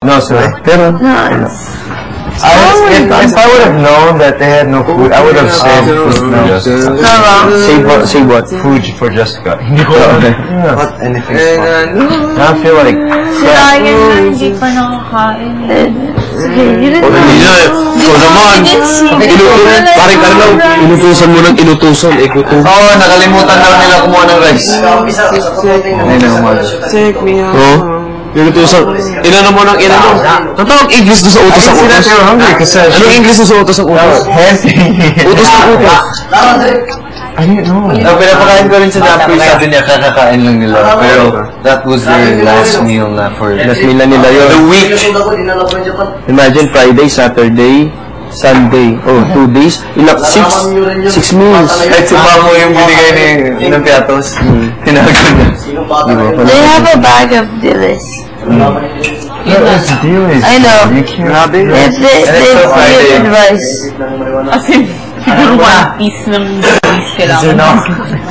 No, sorry. Pero, No. if I would have known that they had no food, I would have saved food for Jessica. Save what? Food for Jessica. Not anything. I feel like... Sirayan na, hindi pa nakakain. Parang karalaw, inutusan mo ng inutusan, Oo, nakalimutan daw nila kumuha ng rice. I know much. Take me out. Inutusan. Inano mo ng inano. Ang tawag English doon sa utos ang utos? Anong English doon sa utos ang utos? Utos ang utos. I didn't know. Pinapakain ko rin sa Napoy, sabi niya, kakakain lang nila. Pero, that was their last meal na for... Last meal na nila yun. The week. Imagine Friday, Saturday, Sunday. Oh, 2 days. Ilang, 6 meals. Kahit si Mamo yung binigay ni ng piatos. Tinago niya. They have a bag of dilis. What's the deal is? I know. You can't... They give advice. As in, siguro one piece ng rice kailangan.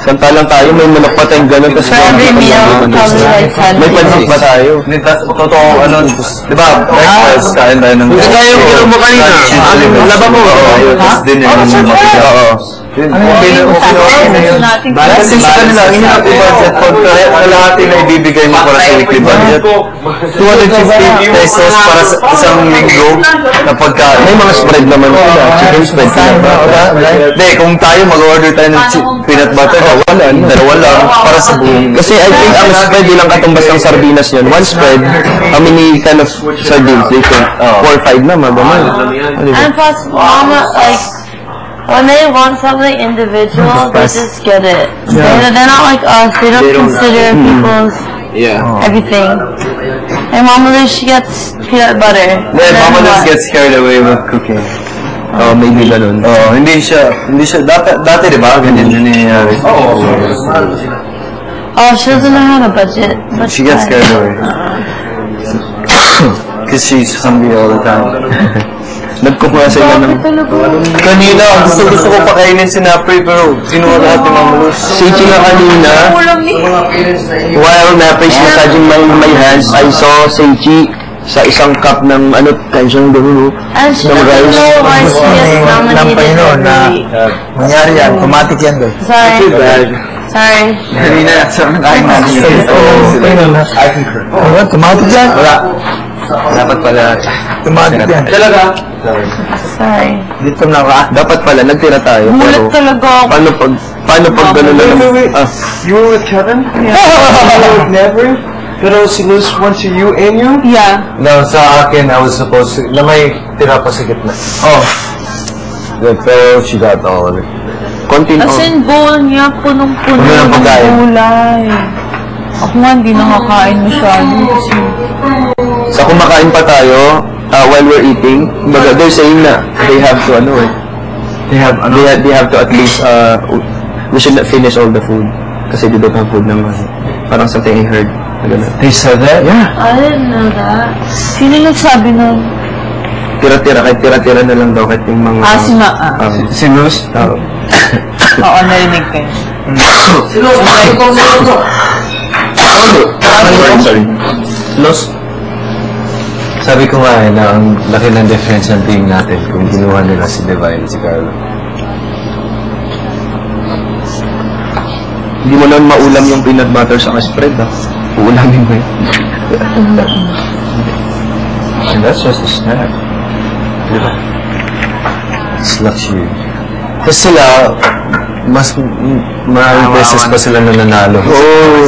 Samantalang tayo, may manok pa tayong gano'n. For every meal, probably like 10 may pansit ba tayo? Totoo, di ba? Breakfast, kain tayo ng... Hindi tayo ginawa mo kanina. Laba mo. Tapos din yung... Oo. Kasi sa kanila, hinap i-budget kalahati na ibibigay mo para sa weekly budget. 250 pesos para sa isang linggo na pagkain. May mga spread naman sila. Chicken spread sila. Hindi, kung tayo mag-order tayo ng peanut butter, dalawa lang para sa buong. Kasi I think ang spread ilang katumbas ng sardinas yun. One spread, how many kind of sardines? They think 4 or 5 na, magaman. And plus, mama, like, when they want something individual, they just get it. They're not like us. They don't consider people's everything. And Mama Liz, she gets peanut butter. Yeah, Mama Liz gets carried away with cooking. Oh, maybe ganun. Oh, hindi siya, dati diba? Ganyan na nangyayari. Oh, she doesn't know how to budget. But She gets carried away. Because she's hungry all the time. Nagkukuha sila ng... Kanina, gusto ko pakainin si Napri, pero kinuha lahat ni Mama Luz. Seichi nga kanina, while Napri's massaging my hands, I saw Seichi sa isang cup ng kain siyang gano'n, and she doesn't know why she gets nominated every week. Mangyari yan, automatic yan doon. Sorry. Kanina, sabi tayo na. I concur. Automatic yan? Wala. Dapat pala. Automatic yan. Talaga? Sorry. Dito na ka. dapat pala, nagtira tayo. Mulat talaga ako. Paano pag gano'n na lang? You were with Kevin? Yeah. You were with Never? Pero si Luz wants you and you? Yeah. No, sa akin, I was supposed to, na may tira pa sa gitna. Oh. Good, pero she got all of it. Kontin As in, bowl niya, punong-puno Puno ng ng pagkain. gulay. Ako nga, hindi nakakain masyado kasi... Sa kumakain pa tayo, while we're eating, they're saying na they have to, they have to at least, we should not finish all the food. Kasi they don't have food naman. Parang something I heard. They said that? Yeah. I didn't know that. Sino nagsabi nun? Tira-tira, kahit tira-tira na lang daw, kahit yung mga... Si Luz? Oo, narinig ko yun. Sorry. Luz? Sabi ko nga na ang laki ng difference ng team natin kung ginuha nila si Divine at si Carlo. Hindi mo lang maulam yung peanut butter sa spread, ha? Uulamin mo yun. And that's just a snack. Diba? It's luxury. Kasi sila, mas maraming beses pa sila nananalo. Oo.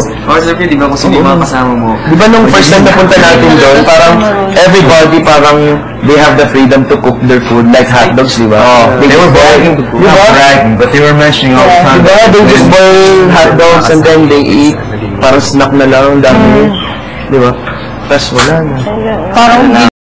Di ba kung sino mga kasama mo? Di ba nung first time napunta natin doon, parang everybody parang they have the freedom to cook their food, like hot dogs, di ba? Oh, they were bragging, not bragging, but they were mentioning all the time. Di ba? They just boil hot dogs and then they eat. Parang snack na lang, ang dami. Di ba? Tapos wala na. Parang